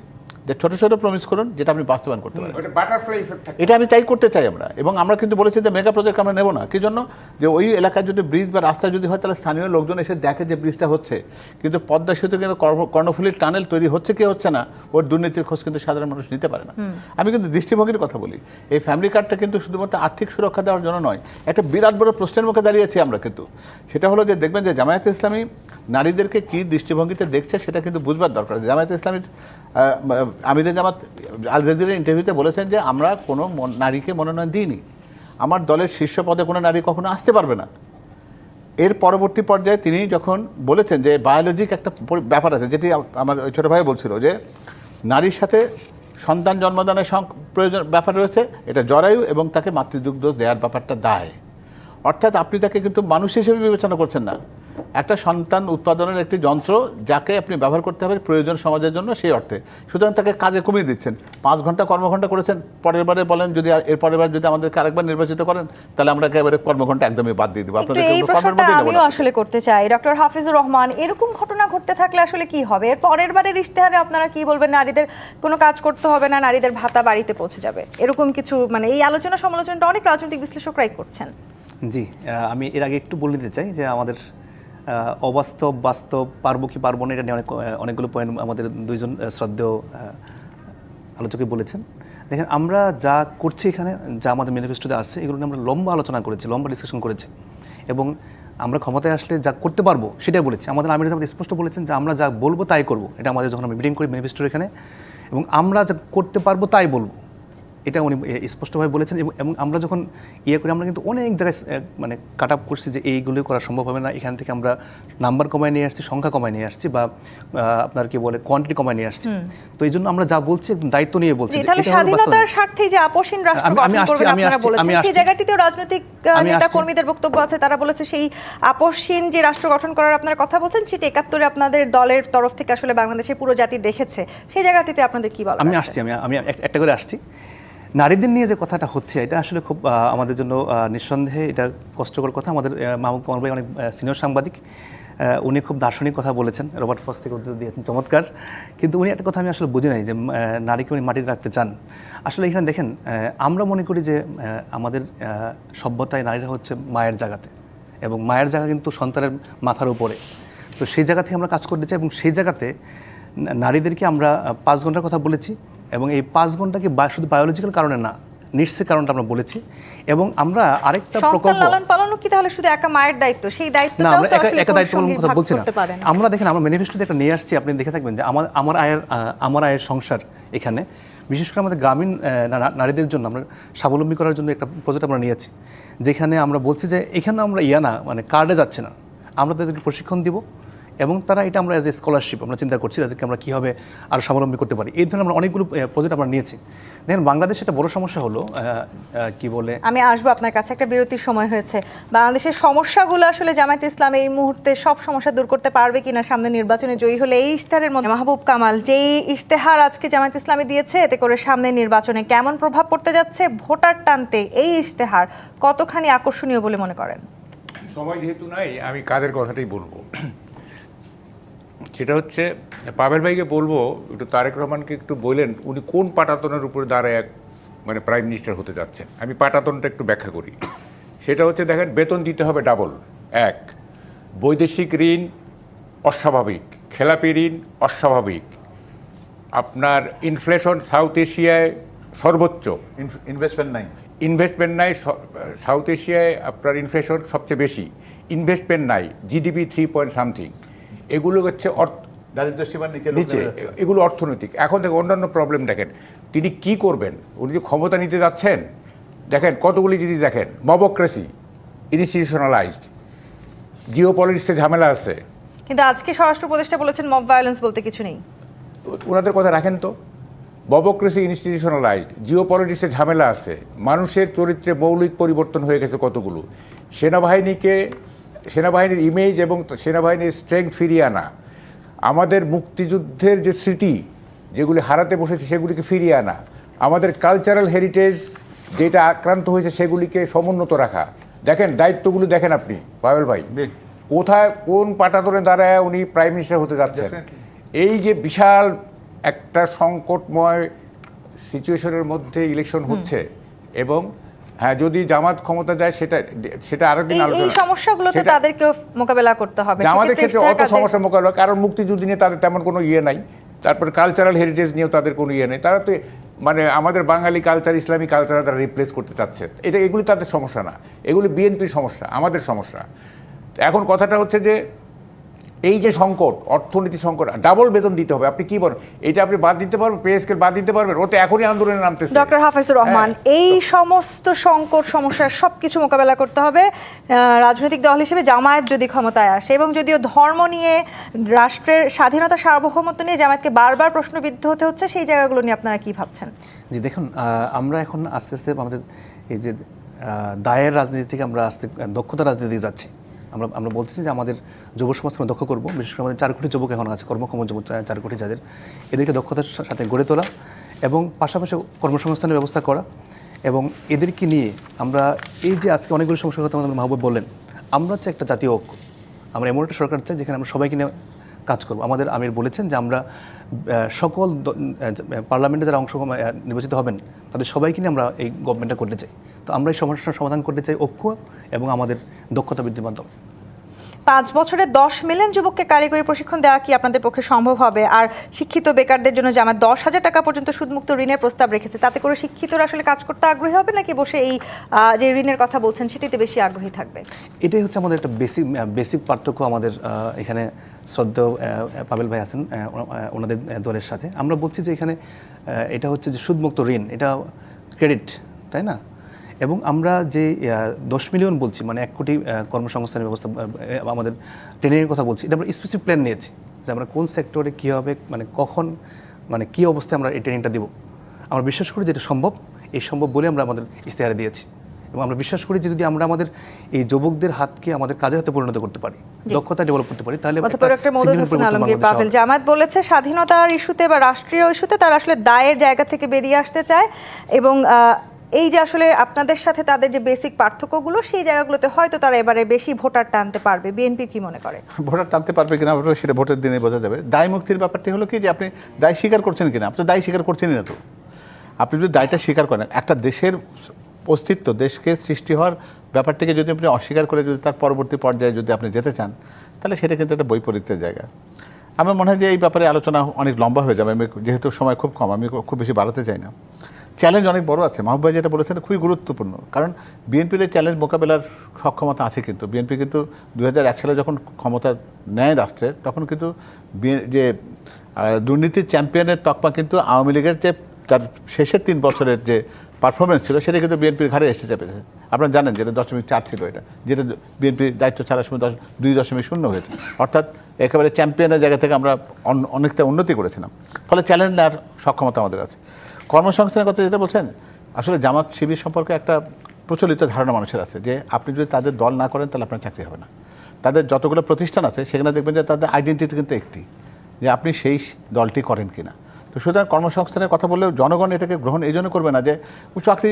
যে ছোট ছোট প্রমিস করুন যেটা আপনি বাস্তবায়ন করতে পারেন। ওটা বাটারফ্লাই ইফেক্ট থাকে। এটা আমি তাই করতে চাই আমরা, এবং আমরা কিন্তু বলেছি যে মেগা প্রজেক্ট আমরা নেব না। কি জন্য? যে ওই এলাকায় যদি ব্রিজ বা রাস্তা যদি হয় তাহলে স্থানীয় লোকজন এসে দেখে যে ব্রিজটা হচ্ছে, কিন্তু পদ্মা সেতু কিন্তু কর্ণফুলীর টানেল তৈরি হচ্ছে কি হচ্ছে না, ওর দুর্নীতির খোঁজ কিন্তু সাধারণ মানুষ নিতে পারে না। আমি কিন্তু দৃষ্টিভঙ্গির কথা বলি। এই ফ্যামিলি কার্ডটা কিন্তু শুধুমাত্র আর্থিক সুরক্ষা দেওয়ার জন্য নয়, একটা বিরাট বড় প্রশ্নের মুখে দাঁড়িয়েছি আমরা কিন্তু। সেটা হলো যে দেখবেন যে জামায়াতে ইসলামী নারীদেরকে কী দৃষ্টিভঙ্গিতে দেখছে সেটা কিন্তু বুঝবার দরকার। জামায়াতে ইসলামীর আমিরে জামাত আল জাজিরার ইন্টারভিউতে বলেছেন যে আমরা কোনো নারীকে মনোনয়ন দিইনি, আমার দলের শীর্ষ পদে কোনো নারী কখনো আসতে পারবে না। এর পরবর্তী পর্যায়ে তিনি যখন বলেছেন যে বায়োলজিক একটা ব্যাপার আছে, যেটি আমার ওই ছোটো ভাই বলছিল যে নারীর সাথে সন্তান জন্মদানের প্রয়োজন ব্যাপার রয়েছে, এটা জরায়ু এবং তাকে মাতৃদুগ্ধ দেওয়ার ব্যাপারটা দায়। অর্থাৎ আপনি তাকে কিন্তু মানুষ হিসেবে বিবেচনা করছেন না, একটা সন্তান উৎপাদনের একটি যন্ত্র যাকে আপনি ব্যবহার করতে হবে প্রয়োজন সমাজের জন্য, সেই অর্থে। সুতরাং তাকে কাজে কমিয়ে দিচ্ছেন। 5 ঘন্টা কর্মঘণ্টা করেছেন, পরের বারে বলেন যদি এর পরের বার যদি আমাদেরকে আরেকবার নির্বাচিত করেন তাহলে আমরা একেবারে কর্মঘণ্টা একদমই বাদ দিয়ে দেবো, আপনাদের এই প্রশ্নটা আমিও আসলে করতে চাই। ডক্টর হাফিজুর রহমান, এরকম ঘটনা ঘটতে থাকলে আসলে কি হবে? এর পরের বারের ইশতেহারে আপনারা কি বলবেন? নারীদের কোনো কাজ করতে হবে না, নারীদের ভাতা বাড়িতে পৌঁছে যাবে, এরকম কিছু? মানে এই আলোচনা সমালোচনাটা অনেক রাজনৈতিক বিশ্লেষকরাই করছেন। জি, আমি এর আগে একটু বলে দিতে চাই যে আমাদের অবাস্তব বাস্তব, পারবো কি পারবো না, এটা নিয়ে অনেকগুলো পয়েন্ট আমাদের দুইজন শ্রদ্ধেয় আলোচকে বলেছেন। দেখেন, আমরা যা করছি এখানে, যা আমাদের ম্যানিফেস্টোতে আছে, এগুলো নিয়ে আমরা লম্বা আলোচনা করেছি, লম্বা ডিসকাশন করেছি, এবং আমরা ক্ষমতায় আসলে যা করতে পারবো সেটাই বলেছি। আমাদের আমির জামাত স্পষ্ট বলেছেন যে আমরা যা বলবো তাই করবো। এটা আমাদের যখন আমরা মিটিং করি ম্যানিফেস্টোর এখানে, এবং আমরা যা করতে পারবো তাই বলবো, এটা উনি স্পষ্টভাবে বলেছেন। এবং আমরা যখন করি, আমরা কিন্তু অনেক জায়গায় মানে কাট আপ করছি যে এইগুলো করা সম্ভব হবে না। এখান থেকে আমরা নাম্বার কমায় নিয়ে আসছি, সংখ্যা কমায় নিয়ে আসছি, বা আপনার কি বলে কোয়ান্টিটি কমায় নিয়ে আসছি। তো এই জন্য আমরা যা বলছি একদম দায়িত্ব নিয়ে বলছি। তাহলে স্বাধীনতার স্বার্থে যে আপোষহীন রাষ্ট্র গঠন করবেন আপনারা বলেছেন, সেই জায়গাটিতেও রাজনৈতিক নেতা কর্মীদের বক্তব্য আছে, তারা বলেছে সেই আপোষহীন যে রাষ্ট্র গঠন করার আপনারা কথা বলছেন সেটা 71-এ আপনাদের দলের তরফ থেকে আসলে বাংলাদেশের পুরো জাতি দেখেছে। সেই জায়গাটিতে আপনাদের কি বলার? আমি একটা করে আসছি। নারীদের নিয়ে যে কথাটা হচ্ছে এটা আসলে খুব আমাদের জন্য নিঃসন্দেহে এটা কষ্টকর কথা। আমাদের মাহবুব কামাল ভাই অনেক সিনিয়র সাংবাদিক, উনি খুব দার্শনিক কথা বলেছেন, রবার্ট ফ্রস্ট থেকে উদ্ধৃতি দিয়েছেন, চমৎকার। কিন্তু উনি একটা কথা আমি আসলে বুঝি নাই যে নারীকে উনি মাটিতে রাখতে চান। আসলে এখানে দেখেন, আমরা মনে করি যে আমাদের সভ্যতায় নারীরা হচ্ছে মায়ের জায়গাতে, এবং মায়ের জায়গা কিন্তু সন্তানের মাথার উপরে। তো সেই জায়গা থেকে আমরা কাজ করতে চাই, এবং সেই জায়গাতে নারীদেরকে আমরা 5 ঘন্টার কথা বলেছি, এবং এই 5 ঘন্টাকে শুধু বায়োলজিক্যাল কারণে না, নিশ্চয় কারণটা আমরা বলেছি। এবং আমরা আরেকটা প্রকল্প, লালন পালন কি তাহলে শুধু একা মায়ের দায়িত্ব? সেই না, দায়িত্বটাও আমরা তো আসলে একা দায়িত্ব পালনের কথা বলছি না। করতে পারেন। আমরা দেখেন, আমরা ম্যানিফেস্টোতে একটা নিয়ে আসছি, আপনি দেখে থাকবেন যে আমার আয়ের সংসার, এখানে বিশেষ করে আমাদের গ্রামীণ নারীদের জন্য আমরা স্বাবলম্বী করার জন্য একটা প্রজেক্ট আমরা নিয়েছি, যেখানে আমরা বলছি যে এখানে আমরা মানে কার্ডে যাচ্ছে না, আমরা তাদেরকে প্রশিক্ষণ দিব, এবং তারা এটা আমরা অ্যাজ এ স্কলারশিপ আমরা চিন্তা করছি তাদেরকে আমরা কীভাবে আরও স্বাবলম্বী করতে পারি। এই ধরনের আমরা অনেকগুলো প্রজেক্ট আমরা নিয়েছি। দেখেন, বাংলাদেশে একটা বড় সমস্যা হলো কি বলে, আমি আসবো আপনার কাছে, একটা বিরতির সময় হয়েছে। বাংলাদেশের সমস্যাগুলো আসলে জামায়াতে ইসলাম এই মুহূর্তে সব সমস্যা দূর করতে পারবে কিনা সামনে নির্বাচনে জয়ী হলে, এই ইশতেহারের মধ্যে মাহবুব কামাল যেই ইশতেহার আজকে জামায়াতে ইসলামী দিয়েছে, এতে করে সামনে নির্বাচনে কেমন প্রভাব পড়তে যাচ্ছে, ভোটার টানতে এই ইশতেহার কতখানি আকর্ষণীয় বলে মনে করেন? সময় যেহেতু নাই, আমি কাদের কথাটাই বলবো। সেটা হচ্ছে, পাবেল ভাইকে বলবো একটু তারেক রহমানকে একটু বললেন উনি কোন পাটাতনের উপরে দাঁড়ায় মানে প্রাইম মিনিস্টার হতে যাচ্ছেন। আমি পাটাতনটা একটু ব্যাখ্যা করি। সেটা হচ্ছে, দেখেন, বেতন দিতে হবে ডাবল, 1, বৈদেশিক ঋণ অস্বাভাবিক, খেলাপি ঋণ অস্বাভাবিক, আপনার ইনফ্লেশন সাউথ এশিয়ায় সর্বোচ্চ, ইনভেস্টমেন্ট নাই সাউথ এশিয়ায়, আপনার ইনফ্লেশন সবচেয়ে বেশি, ইনভেস্টমেন্ট নাই, জিডিপি 3 পয়েন্ট সামথিং, এগুলো হচ্ছে দারিদ্র্যসীমার নিচে, এগুলো অর্থনৈতিক। এখন থেকে অন্যান্য প্রবলেম দেখেন, তিনি কি করবেন, উনি যে ক্ষমতা নিতে যাচ্ছেন, দেখেন কতগুলি জিনিস দেখেন, মবক্রেসি, ইনস্টিটিউশনালাইজড, জিও পলিটিক্সে ঝামেলা আছে। কিন্তু আজকে স্বরাষ্ট্র উপদেষ্টা বলেছেন মব ভায়োলেন্স বলতে কিছু নেই। ওনাদের কথা রাখেন তো, মবক্রেসি, ইনস্টিটিউশনালাইজড, জিও পলিটিক্সে ঝামেলা আছে, মানুষের চরিত্রে মৌলিক পরিবর্তন হয়ে গেছে কতগুলো, সেনাবাহিনীর ইমেজ এবং সেনাবাহিনীর স্ট্রেংথ ফিরিয়ে আনা, আমাদের মুক্তিযুদ্ধের যে স্মৃতি যেগুলি হারাতে বসেছে সেগুলিকে ফিরিয়ে আনা, আমাদের কালচারাল হেরিটেজ যেটা আক্রান্ত হয়েছে সেগুলিকে সমুন্নত রাখা। দেখেন দায়িত্বগুলো দেখেন আপনি পাবেল ভাই, কোথায় কোন পাটাতনে দাঁড়ায় উনি প্রাইম মিনিস্টার হতে যাচ্ছেন। এই যে বিশাল একটা সংকটময় সিচুয়েশনের মধ্যে ইলেকশন হচ্ছে, এবং হ্যাঁ, যদি জামাত ক্ষমতা যায় সেটা আরেকদিন আলোচনা। এই সমস্যাগুলো তো তাদেরকে মোকাবেলা করতে হবে। আমাদের ক্ষেত্রে অত সমস্যা মোকাবেলা, কারণ মুক্তিযুদ্ধ নিয়ে তাদের তেমন কোনো ইয়ে নাই, তারপর কালচারাল হেরিটেজ নিয়েও তাদের কোনো ইয়ে নেই। তারা তো মানে আমাদের বাঙালি কালচার, ইসলামী কালচার তারা রিপ্লেস করতে চাচ্ছে। এগুলি তাদের সমস্যা না, এগুলি বিএনপির সমস্যা, আমাদের সমস্যা। এখন কথাটা হচ্ছে যে এই যে সংকট, অর্থনীতি সংকট, ডাবল বেতন দিতে হবে। আপনি কি বলেন, এটা আপনি বাদ দিতে পারবেন? পে স্কেল বাদ দিতে পারবেন? ওতে এখনই আন্দোলনে নামতেছে ডক্টর হাফিজুর রহমান। এই সমস্ত সংকট সমস্যার সবকিছু মোকাবেলা করতে হবে রাজনৈতিক দল হিসেবে জামায়াত যদি ক্ষমতায় আসে, এবং যদিও ধর্ম নিয়ে, রাষ্ট্রের স্বাধীনতা সার্বভৌমত্ব নিয়ে জামায়াতকে বারবার প্রশ্নবিদ্ধ হতে হচ্ছে, সেই জায়গাগুলো নিয়ে আপনারা কি ভাবছেন? জি দেখুন, আমরা এখন আস্তে আস্তে আমাদের এই যে দায়ের রাজনীতি থেকে আমরা আস্তে দক্ষতা রাজনীতি যাচ্ছি। আমরা বলছি যে আমাদের যুব সমাজকে আমরা দক্ষ করবো, বিশেষ করে আমাদের 4 কোটি যুবক এখন আছে, কর্মক্ষম যুবক 4 কোটি যাদের, এদেরকে দক্ষতার সাথে গড়ে তোলা এবং পাশাপাশি কর্মসংস্থানের ব্যবস্থা করা, এবং এদেরকে নিয়ে আমরা এই যে আজকে অনেকগুলো সমস্যার কথা আমাদের মাহবুব বললেন, আমরা চাই একটা জাতীয় ঐক্য। আমরা এমন একটা সরকার চাই যেখানে আমরা সবাইকে নিয়ে কাজ করবো। আমাদের আমির বলেছেন যে আমরা সকল পার্লামেন্টে যারা নির্বাচিত হবেন তাদের সবাইকে নিয়ে আমরা এই গভর্নমেন্টটা করতে চাই। তো আমরা এই সমস্যার সমাধান করতে চাই ঐক্য এবং আমাদের দক্ষতা বৃদ্ধির মাধ্যমে। 5 বছরে 10 মিলিয়ন যুবককে কারিগরি প্রশিক্ষণ দেওয়া কি আপনাদের পক্ষে সম্ভব হবে? আর শিক্ষিত বেকারদের জন্য জামায়াত 10,000 টাকা পর্যন্ত সুদমুক্ত ঋণের প্রস্তাব রেখেছে, তাতে করে শিক্ষিতরা আসলে কাজ করতে আগ্রহী হবে, নাকি বসে এই যে ঋণের কথা বলছেন সেটিতে বেশি আগ্রহী থাকবে? এটাই হচ্ছে আমাদের একটা বেসিক পার্থক্য আমাদের এখানে শ্রদ্ধেয় পাবেল ভাই আছেন ওনাদের দলের সাথে। আমরা বলছি যে এখানে এটা হচ্ছে যে সুদমুক্ত ঋণ, এটা ক্রেডিট, তাই না? এবং আমরা যে 10 মিলিয়ন বলছি, মানে 1 কোটি কর্মসংস্থানের ব্যবস্থা, আমাদের ট্রেনিংয়ের কথা বলছি, এটা আমরা স্পেসিফিক প্ল্যান নিয়েছি যে আমরা কোন সেক্টরে কী হবে, মানে কখন, মানে কী অবস্থায় আমরা এই ট্রেনিংটা দেবো। আমরা বিশ্বাস করি যে এটা সম্ভব, এই সম্ভব বলে আমরা আমাদের ইশতেহারে দিয়েছি, এবং আমরা বিশ্বাস করি যে যদি আমরা আমাদের এই যুবকদের হাতকে আমাদের কাজের হাতে পরিণত করতে পারি, দক্ষতা ডেভেলপ করতে পারি, তাহলে অতঃপর একটা মওদুদ significant হোসেন পরিবর্তন আলমগীর বাংলাদেশে পাভেল, হবে। জামায়াত বলেছে স্বাধীনতার ইস্যুতে বা রাষ্ট্রীয় ইস্যুতে তারা আসলে দায়ের জায়গা থেকে বেরিয়ে আসতে চায় এবং এই যে আসলে আপনাদের সাথে তাদের যে বেসিক পার্থক্যগুলো সেই জায়গাগুলোতে হয়তো তারা এবারে বেশি ভোটার টানতে পারবে। বিএনপি কি মনে করে? ভোটার টানতে পারবে কিনা সেটা ভোটের দিনে বোঝা যাবে। দায় মুক্তির ব্যাপারটি হলো কি যে আপনি দায় স্বীকার করছেন কিনা। আপনি তো দায় স্বীকার করছেনই না। তো আপনি যদি দায়টা স্বীকার করেন, একটা দেশের অস্তিত্ব, দেশকে সৃষ্টি হওয়ার ব্যাপারটিকে যদি আপনি অস্বীকার করে যদি তার পরবর্তী পর্যায়ে যদি আপনি যেতে চান, তাহলে সেটা কিন্তু একটা বৈপরীত্যের জায়গা। আমার মনে হয় যে এই ব্যাপারে আলোচনা অনেক লম্বা হয়ে যাবে। আমি যেহেতু সময় খুব কম, আমি খুব বেশি বাড়াতে চাই না। চ্যালেঞ্জ অনেক বড় আছে, মাহবুব ভাই যেটা বলেছেন খুবই গুরুত্বপূর্ণ, কারণ বিএনপির এই চ্যালেঞ্জ মোকাবেলার সক্ষমতা আছে। কিন্তু বিএনপি কিন্তু 2001 সালে যখন ক্ষমতা নেয় রাষ্ট্রের, তখন কিন্তু যে দুর্নীতির চ্যাম্পিয়নের তকমা কিন্তু আওয়ামী লীগের যে তার শেষের 3 বছরের যে পারফরমেন্স ছিল সেটা কিন্তু বিএনপির ঘাড়ে এসে চেপেছে। আপনারা জানেন যেটা 0.4 ছিল, এটা যেটা বিএনপি দায়িত্ব ছাড়ার সময় 2.0 হয়েছে। অর্থাৎ একেবারে চ্যাম্পিয়নের জায়গা থেকে আমরা অনেকটা উন্নতি করেছিলাম। ফলে চ্যালেঞ্জ নেওয়ার সক্ষমতা আমাদের আছে। কর্মসংস্থানের কথা যেটা বলছেন, আসলে জামাত শিবির সম্পর্কে একটা প্রচলিত ধারণা মানুষের আছে যে আপনি যদি তাদের দল না করেন তাহলে আপনার চাকরি হবে না। তাদের যতগুলো প্রতিষ্ঠান আছে সেখানে দেখবেন যে তাদের আইডেন্টিটি কিন্তু একটি, যে আপনি সেই দলটি করেন কিনা। তো সুতরাং কর্মসংস্থানের কথা বললেও জনগণ এটাকে গ্রহণ এই জন্য করবে না যে চাকরি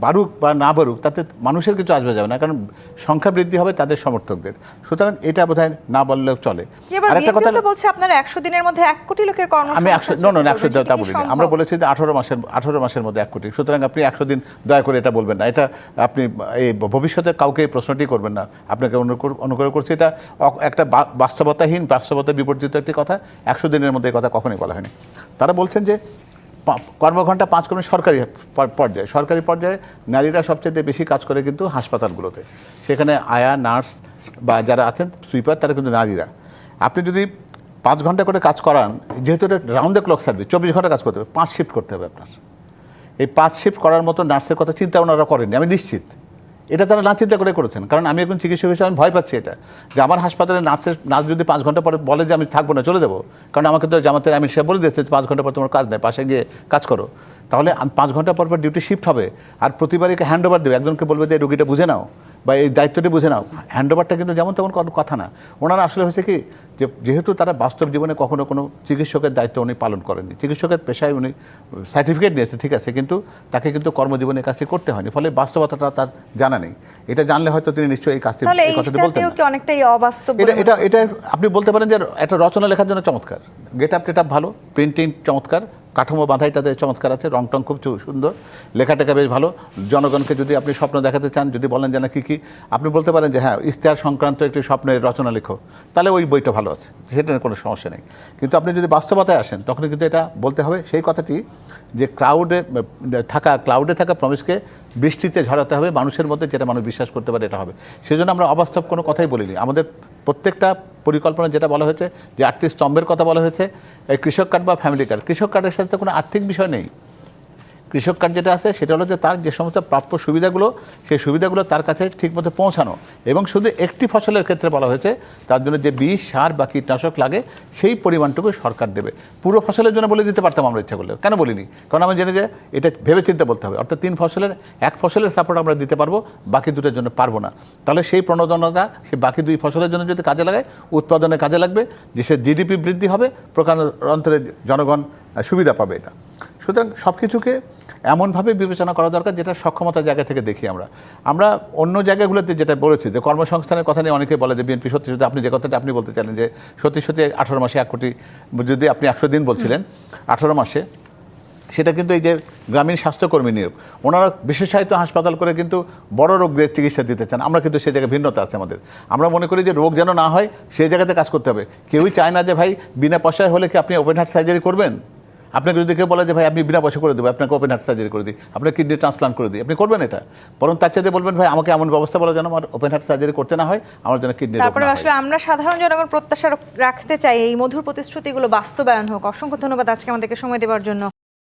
বাড়ুক বা না বাড়ুক তাতে মানুষের কিছু আসবে যাবে না, কারণ সংখ্যা বৃদ্ধি হবে তাদের সমর্থকদের। সুতরাং এটা বোধহয় না বললেও চলে। আর একটা কথা বলছে আপনারা 100 দিনের মধ্যে 1 কোটি লোকের আমি 100 তা বলিনি, আমরা বলেছি যে 18 মাসের মধ্যে 1 কোটি। সুতরাং আপনি 100 দিন দয়া করে এটা বলবেন না। এটা আপনি এই ভবিষ্যতে কাউকে এই প্রশ্নটি করবেন না, আপনাকে অনুগ্রহ করছি। এটা একটা বাস্তবতাহীন, বাস্তবতা বিবর্জিত একটি কথা। 100 দিনের মধ্যে এই কথা কখনোই বলা হয়নি। তারা বলছেন যে কর্মঘণ্টা 5 কর্মী সরকারি পর্যায়ে নারীরা সবচেয়ে বেশি কাজ করে কিন্তু হাসপাতালগুলোতে। সেখানে আয়া, নার্স বা যারা আছেন সুইপার, তারা কিন্তু নারীরা। আপনি যদি 5 ঘন্টা করে কাজ করান, যেহেতু এটা রাউন্ড দ্য ক্লক সার্ভিস, 24 ঘন্টা কাজ করতে হবে, 5 শিফট করতে হবে আপনার। এই 5 শিফট করার মতো নার্সের কথা চিন্তা ওনারা করেননি, আমি নিশ্চিত। এটা তারা না চিন্তা করে করেছেন, কারণ আমি একজন চিকিৎসক হিসেবে আমি ভয় পাচ্ছি এটা, যে আমার হাসপাতালে নার্স যদি 5 ঘন্টা পরে বলে যে আমি থাকবো না, চলে যাবো, কারণ আমাকে তো জামাতের আমির সাহেব বলে দিয়েছে 5 ঘন্টা পর তোমার কাজ নেই, পাশে গিয়ে কাজ করো। তাহলে 5 ঘন্টা পর ডিউটি শিফট হবে, আর প্রতিবারই হ্যান্ড ওভার দেবে, একজনকে বলবে যে রুগীটা বুঝে নাও বা এই দায়িত্বটি বুঝে নাও। হ্যান্ড ওভারটা কিন্তু যেমন তেমন কথা না। ওনারা আসলে হয়েছে কি, যে যেহেতু তারা বাস্তব জীবনে কখনো কোনো চিকিৎসকের দায়িত্ব উনি পালন করেননি, চিকিৎসকের পেশায় উনি সার্টিফিকেট নিয়েছে ঠিক আছে, কিন্তু তাকে কিন্তু কর্মজীবনে কাজটি করতে হয়নি, ফলে বাস্তবতাটা তার জানা নেই। এটা জানলে হয়তো তিনি নিশ্চয়ই এই কাজটি কথাটি বলতেন না। অনেকটাই অবাস্তব। এটা আপনি বলতে পারেন যে একটা রচনা লেখার জন্য চমৎকার, গেট আপ ভালো, প্রিন্টিং চমৎকার, কাঠামো বাঁধাইটাতে চমৎকার আছে, রং টং খুব সুন্দর, লেখাটাকে বেশ ভালো। জনগণকে যদি আপনি স্বপ্ন দেখাতে চান, যদি বলেন যে না কী আপনি বলতে পারেন যে হ্যাঁ ইশতেহার সংক্রান্ত একটি স্বপ্নের রচনা লেখো, তাহলে ওই বইটা ভালো আছে, সেটা কোনো সমস্যা নেই। কিন্তু আপনি যদি বাস্তবতায় আসেন তখন কিন্তু এটা বলতে হবে সেই কথাটি যে ক্লাউডে থাকা প্রমিসকে বৃষ্টিতে ঝরাতে হবে মানুষের মধ্যে, যেটা মানুষ বিশ্বাস করতে পারে এটা হবে। সেজন্য আমরা অবাস্তব কোনো কথাই বলিনি। আমাদের প্রত্যেকটা পরিকল্পনা যেটা বলা হয়েছে, যে 8টি স্তম্ভের কথা বলা হয়েছে, এই কৃষক কার্ড বা ফ্যামিলি কার্ড, কৃষক কার্ডের সাথে কোনো আর্থিক বিষয় নেই। কৃষক কার্ড যেটা আছে সেটা হলো যে তার যে সমস্ত প্রাপ্য সুবিধাগুলো, সেই সুবিধাগুলো তার কাছে ঠিকমতো পৌঁছানো, এবং শুধু একটি ফসলের ক্ষেত্রে বলা হয়েছে তার জন্য যে বিষ, সার বা কীটনাশক লাগে সেই পরিমাণটুকু সরকার দেবে। পুরো ফসলের জন্য বলে দিতে পারতাম আমরা ইচ্ছা করলে, কেন বলিনি? কারণ আমি জেনে যে এটা ভেবে চিন্তে বলতে হবে, অর্থাৎ 3 ফসলের 1 ফসলের সাপোর্ট আমরা দিতে পারবো, বাকি 2টার জন্য পারবো না। তাহলে সেই প্রণোদনাটা সে বাকি 2 ফসলের জন্য যদি কাজে লাগায়, উৎপাদনে কাজে লাগবে, যে সে জিডিপি বৃদ্ধি হবে, প্রকারান্তরে জনগণ সুবিধা পাবে। এটা সুতরাং সব কিছুকে এমনভাবে বিবেচনা করা দরকার যেটা সক্ষমতার জায়গা থেকে দেখি। আমরা অন্য জায়গাগুলোতে যেটা বলেছি যে কর্মসংস্থানের কথা নিয়ে অনেকে বলে যে বিএনপি সত্যি আপনি যে কথাটা আপনি বলতে চাইলেন যে সত্যি 18 মাসে 1 কোটি, যদি আপনি 100 দিন বলছিলেন 18 মাসে, সেটা কিন্তু এই যে গ্রামীণ স্বাস্থ্যকর্মী নিয়োগ, ওনারা বিশেষায়িত হাসপাতাল করে কিন্তু বড় রোগের চিকিৎসা দিতে চান। আমরা কিন্তু সেই জায়গায় ভিন্নতা আছে আমাদের। আমরা মনে করি যে রোগ যেন না হয় সেই জায়গাতে কাজ করতে হবে। কেউই চায় না যে ভাই বিনা পয়সায় হলে কি আপনি ওপেন হার্ট সার্জারি করবেন? আপনাকে যদি কেউ বলে যে ভাই আপনি বিনা পয়সা করে দেবো, আপনাকে ওপেন হার্ট সার্জারি করে দিই, আপনার কিডনি ট্রান্সপ্লান্ট করে দিই, আপনি করবেন এটা? বরং তার চাইতে বলবেন ভাই আমাকে এমন ব্যবস্থা বলা যেন আমার ওপেন হার্ট সার্জারি করতে না হয়, আমার জন্য কিডনি। তারপরে আসলে আমরা সাধারণ জনগণ প্রত্যাশা রাখতে চাই এই মধুর প্রতিশ্রুতিগুলো বাস্তবায়ন হোক। অসংখ্য ধন্যবাদ আজকে আমাদেরকে সময় দেওয়ার জন্য।